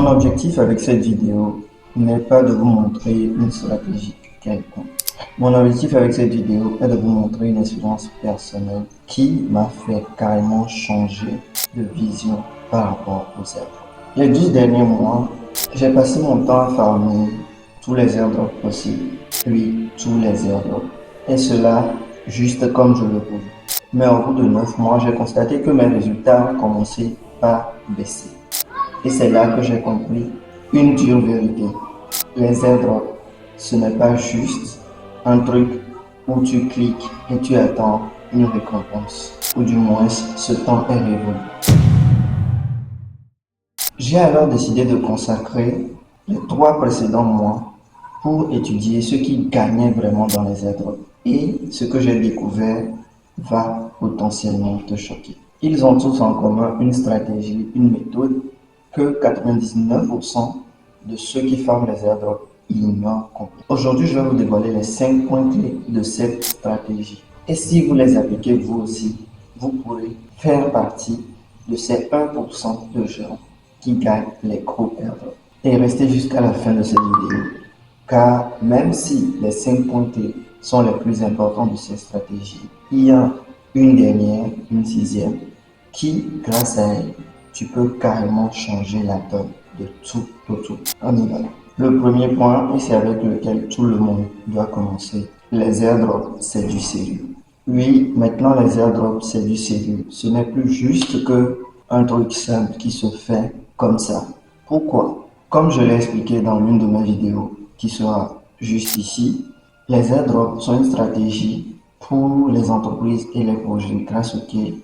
Mon objectif avec cette vidéo n'est pas de vous montrer une stratégie quelconque. Mon objectif avec cette vidéo est de vous montrer une expérience personnelle qui m'a fait carrément changer de vision par rapport aux airdrops. Les 12 derniers mois, j'ai passé mon temps à farmer tous les airdrops possibles, puis tous les airdrops. Et cela juste comme je le voulais. Mais au bout de 9 mois, j'ai constaté que mes résultats ont commencé à baisser. Et c'est là que j'ai compris une dure vérité. Les airdrops, ce n'est pas juste un truc où tu cliques et tu attends une récompense. Ou du moins, ce temps est révolu. J'ai alors décidé de consacrer les 3 précédents mois pour étudier ce qui gagnait vraiment dans les airdrops. Et ce que j'ai découvert va potentiellement te choquer. Ils ont tous en commun une stratégie, une méthode que 99% de ceux qui farment les airdrops ignorent complètement. Aujourd'hui, je vais vous dévoiler les 5 points clés de cette stratégie. Et si vous les appliquez vous aussi, vous pourrez faire partie de ces 1% de gens qui gagnent les gros airdrops. Et restez jusqu'à la fin de cette vidéo, car même si les 5 points clés sont les plus importants de cette stratégie, il y a une dernière, une 6e, qui, grâce à elle, tu peux carrément changer la donne de tout au tout. On y va. Le premier point, et c'est avec lequel tout le monde doit commencer, les airdrops, c'est du sérieux. Oui, maintenant les airdrops, c'est du sérieux. Ce n'est plus juste que un truc simple qui se fait comme ça. Pourquoi? Comme je l'ai expliqué dans l'une de mes vidéos, qui sera juste ici, les airdrops sont une stratégie pour les entreprises et les projets grâce auxquels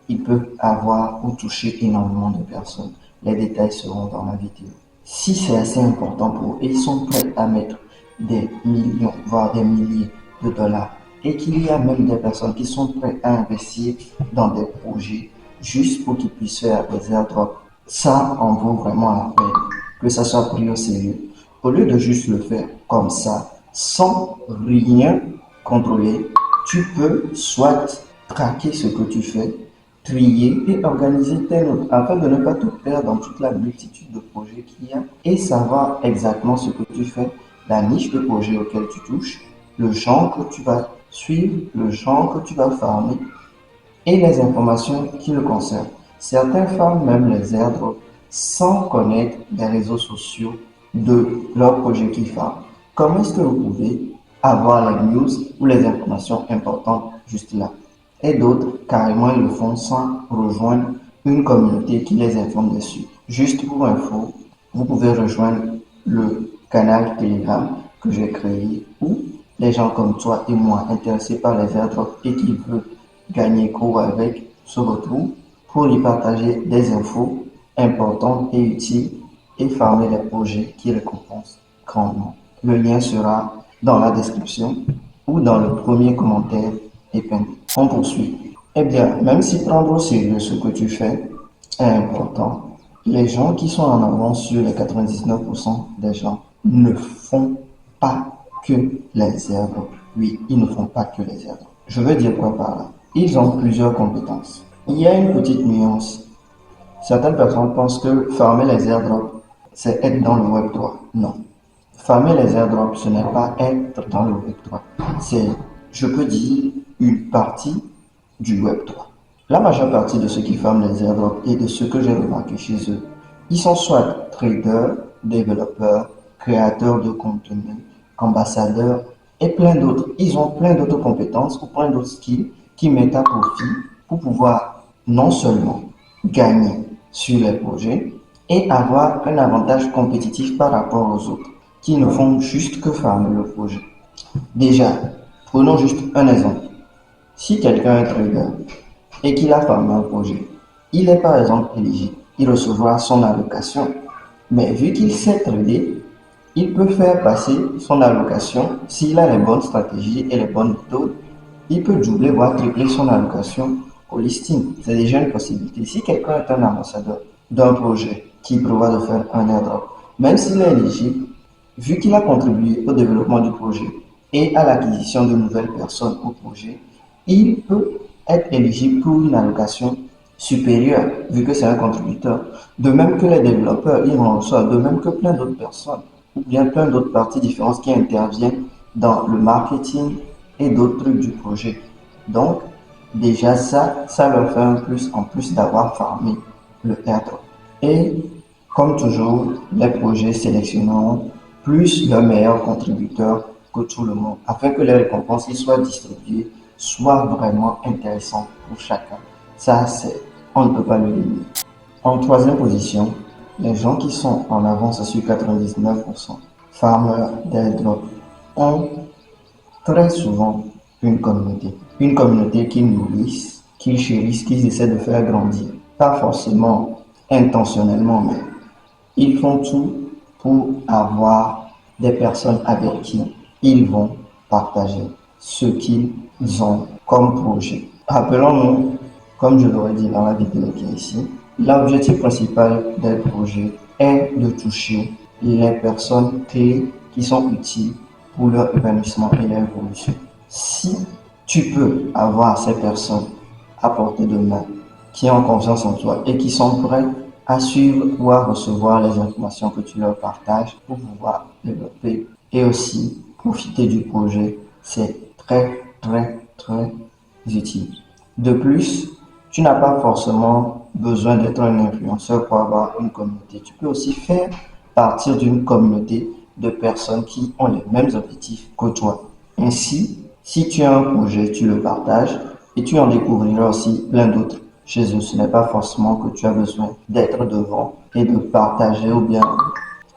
ils peuvent avoir ou toucher énormément de personnes. Les détails seront dans la vidéo. Si c'est assez important pour eux, ils sont prêts à mettre des millions, voire des milliers de dollars. Et qu'il y a même des personnes qui sont prêtes à investir dans des projets juste pour qu'ils puissent faire des airdrops. Ça en vaut vraiment la peine, que ça soit pris au sérieux. Au lieu de juste le faire comme ça, sans rien contrôler, tu peux soit traquer ce que tu fais, trier et organiser tes notes afin de ne pas te perdre dans toute la multitude de projets qu'il y a et savoir exactement ce que tu fais, la niche de projet auquel tu touches, le genre que tu vas suivre, le genre que tu vas farmer et les informations qui le concernent. Certains farment même les airdrops sans connaître les réseaux sociaux de leur projet qu'ils farment. Comment est-ce que vous pouvez avoir les news ou les informations importantes juste là? Et d'autres, carrément, ils le font sans rejoindre une communauté qui les informe dessus. Juste pour info, vous pouvez rejoindre le canal Telegram que j'ai créé où les gens comme toi et moi intéressés par les airdrops et qui veulent gagner gros avec se retrouvent pour y partager des infos importantes et utiles et farmer les projets qui récompensent grandement. Le lien sera dans la description ou dans le premier commentaire épinglé. On poursuit. Eh bien, même si prendre au sérieux ce que tu fais est important, les gens qui sont en avance sur les 99% des gens ne font pas que les airdrops. Oui, ils ne font pas que les airdrops. Je veux dire quoi par là? Ils ont plusieurs compétences. Il y a une petite nuance. Certaines personnes pensent que farmer les airdrops, c'est être dans le web 3. Non. Farmer les airdrops, ce n'est pas être dans le web 3. C'est, je peux dire, une partie du web 3. La majeure partie de ceux qui farment les airdrops et de ceux que j'ai remarqué chez eux, ils sont soit traders, développeurs, créateurs de contenu, ambassadeurs et plein d'autres. Ils ont plein d'autres compétences ou plein d'autres skills qui mettent à profit pour pouvoir non seulement gagner sur les projets et avoir un avantage compétitif par rapport aux autres qui ne font juste que farmer le projet. Déjà, prenons juste un exemple. Si quelqu'un est trader et qu'il a farmé un projet, il est par exemple éligible, il recevra son allocation. Mais vu qu'il sait trader, il peut faire passer son allocation, s'il a les bonnes stratégies et les bonnes méthodes, il peut doubler voire tripler son allocation au listing. C'est déjà une possibilité. Si quelqu'un est un ambassadeur d'un projet qui prévoit de faire un airdrop, même s'il est éligible, vu qu'il a contribué au développement du projet et à l'acquisition de nouvelles personnes au projet, il peut être éligible pour une allocation supérieur, vu que c'est un contributeur. De même que les développeurs, ils en reçoivent, de même que plein d'autres personnes, ou bien plein d'autres parties différentes qui interviennent dans le marketing et d'autres trucs du projet. Donc, déjà ça leur fait un plus en plus d'avoir farmé le airdrop. Et comme toujours, les projets sélectionneront plus leurs meilleurs contributeurs que tout le monde, afin que les récompenses qui soient distribuées soient vraiment intéressantes pour chacun. Ça, on ne peut pas le nier. En troisième position, les gens qui sont en avance sur 99%, farmers d'airdrop, ont très souvent une communauté. Une communauté qu'ils nourrissent, qu'ils chérissent, qu'ils essaient de faire grandir. Pas forcément intentionnellement, mais ils font tout pour avoir des personnes avec qui ils vont partager ce qu'ils ont comme projet. Rappelons-nous, comme je l'aurais dit dans la vidéo qui est ici, l'objectif principal des projets est de toucher les personnes clés qui sont utiles pour leur épanouissement et leur évolution. Si tu peux avoir ces personnes à portée de main, qui ont confiance en toi et qui sont prêts à suivre ou à recevoir les informations que tu leur partages pour pouvoir développer et aussi profiter du projet, c'est très utile. De plus, tu n'as pas forcément besoin d'être un influenceur pour avoir une communauté. Tu peux aussi faire partir d'une communauté de personnes qui ont les mêmes objectifs que toi. Ainsi, si tu as un projet, tu le partages et tu en découvriras aussi plein d'autres chez eux. Ce n'est pas forcément que tu as besoin d'être devant et de partager ou bien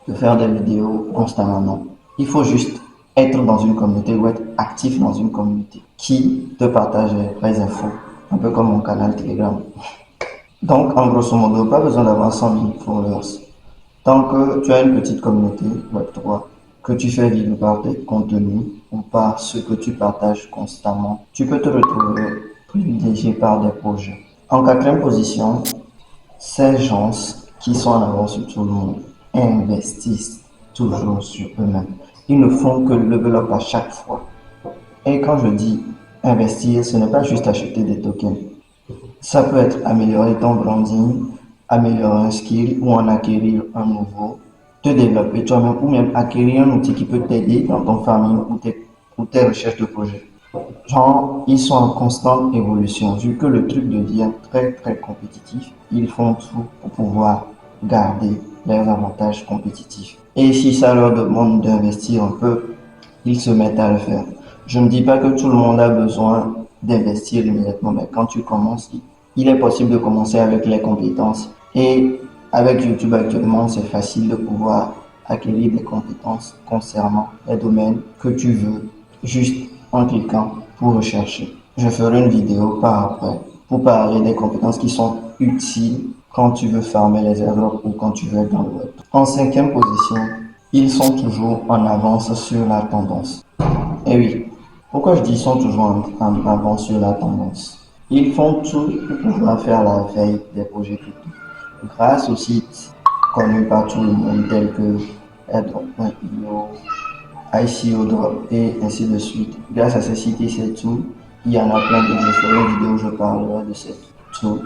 de faire des vidéos constamment. Non. Il faut juste être dans une communauté ou être actif dans une communauté qui te partage les vraies infos. Un peu comme mon canal Telegram. Donc, en grosso modo, pas besoin d'avoir 100 000 followers. Tant que tu as une petite communauté Web3, que tu fais vivre par tes contenus ou par ce que tu partages constamment, tu peux te retrouver privilégié par des projets. En quatrième position, ces gens qui sont en avance sur tout le monde investissent toujours sur eux-mêmes. Ils ne font que level up à chaque fois. Et quand je dis investir, ce n'est pas juste acheter des tokens. Ça peut être améliorer ton branding, améliorer un skill ou en acquérir un nouveau, te développer toi-même ou même acquérir un outil qui peut t'aider dans ton farming ou tes recherches de projet. Genre, ils sont en constante évolution. Vu que le truc devient très compétitif, ils font tout pour pouvoir garder leurs avantages compétitifs. Et si ça leur demande d'investir un peu, ils se mettent à le faire. Je ne dis pas que tout le monde a besoin d'investir immédiatement, mais quand tu commences, il est possible de commencer avec les compétences. Et avec YouTube actuellement, c'est facile de pouvoir acquérir des compétences concernant les domaines que tu veux, juste en cliquant pour rechercher. Je ferai une vidéo par après pour parler des compétences qui sont utiles quand tu veux farmer les airdrops ou quand tu veux être dans le web. En cinquième position, ils sont toujours en avance sur la tendance. Et oui, pourquoi je dis ils sont toujours en avance sur la tendance? Ils font tout pour pouvoir faire la veille des projets crypto. Grâce aux sites connus par tout le monde tels que airdrop.io, ICO Drop et ainsi de suite. Grâce à ces sites et ces tools, il y en a plein d'autres. Je ferai une vidéo où je parlerai de ces tools.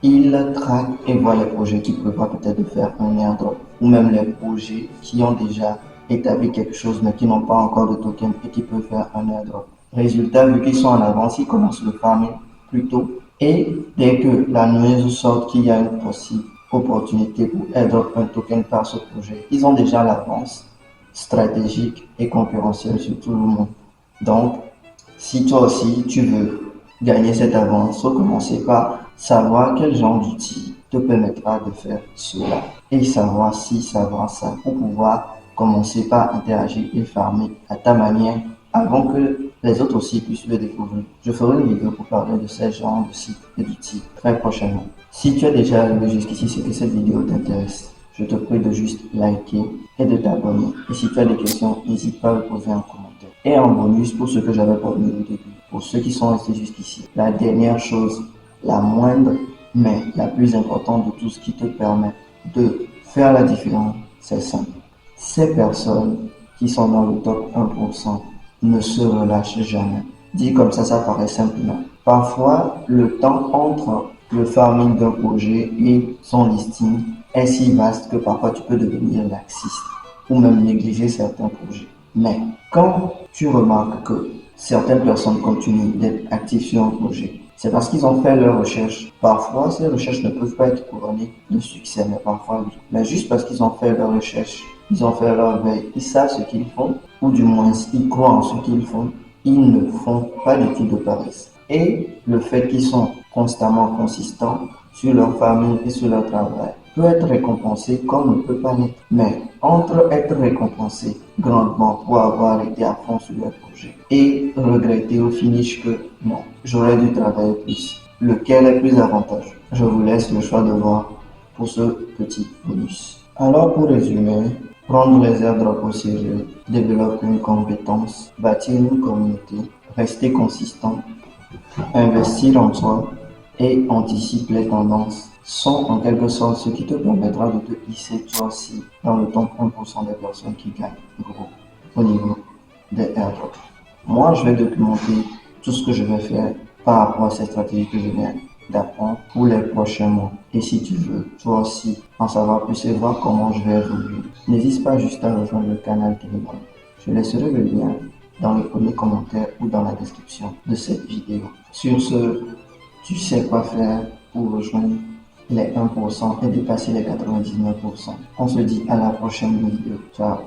Ils traquent et voient les projets qui prévoient peut-être de faire un airdrop ou même les projets qui ont déjà établi quelque chose mais qui n'ont pas encore de token et qui peuvent faire un airdrop. Résultat, vu qu'ils sont en avance, ils commencent le farming plus tôt et dès que la news sort qu'il y a une possible opportunité pour airdrop un token par ce projet, ils ont déjà l'avance stratégique et concurrentielle sur tout le monde. Donc, si toi aussi tu veux gagner cette avance, faut commencer par savoir quel genre d'outil te permettra de faire cela et savoir si savoir ça pour pouvoir commencer par interagir et farmer à ta manière avant que les autres aussi puissent le découvrir. Je ferai une vidéo pour parler de ces genres de sites et d'outils très prochainement. Si tu es déjà arrivé jusqu'ici, c'est que cette vidéo t'intéresse. Je te prie de juste liker et de t'abonner. Et si tu as des questions, n'hésite pas à le poser en commentaire. Et en bonus, pour ceux que j'avais pas vu au début, pour ceux qui sont restés jusqu'ici, la dernière chose, la moindre, mais la plus importante de tout ce qui te permet de faire la différence, c'est simple. Ces personnes qui sont dans le top 1% ne se relâchent jamais. Dit comme ça paraît simple, mais parfois, le temps entre le farming d'un projet et son listing est si vaste que parfois tu peux devenir laxiste ou même négliger certains projets. Mais quand tu remarques que certaines personnes continuent d'être actives sur un projet, c'est parce qu'ils ont fait leurs recherches. Parfois, ces recherches ne peuvent pas être couronnées de succès, mais parfois oui. Mais juste parce qu'ils ont fait leurs recherches, ils ont fait leur veille, ils savent ce qu'ils font, ou du moins ils croient en ce qu'ils font, ils ne font pas du tout de paresse. Et le fait qu'ils sont constamment consistants sur leur famille et sur leur travail peut être récompensé comme ne peut pas l'être. Mais entre être récompensé grandement pour avoir été à fond sur leur projet et regretter au finish que non, j'aurais dû travailler plus, lequel est plus avantageux? Je vous laisse le choix de voir pour ce petit bonus. Alors pour résumer, prendre les airdrops au sérieux, développer une compétence, bâtir une communauté, rester consistant, investir en toi et anticiper les tendances sont en quelque sorte ce qui te permettra de te hisser toi aussi dans le top 1% des personnes qui gagnent gros au niveau des airdrops. Moi, je vais documenter tout ce que je vais faire par rapport à ces stratégies que je viens d'apprendre pour les prochains mois. Et si tu veux, toi aussi, en savoir plus et voir comment je vais évoluer, n'hésite pas juste à rejoindre le canal Telegram. Je laisserai le lien dans les premiers commentaires ou dans la description de cette vidéo. Sur ce, tu sais quoi faire pour rejoindre les 1% et dépasser les 99%. On se dit à la prochaine vidéo. Ciao.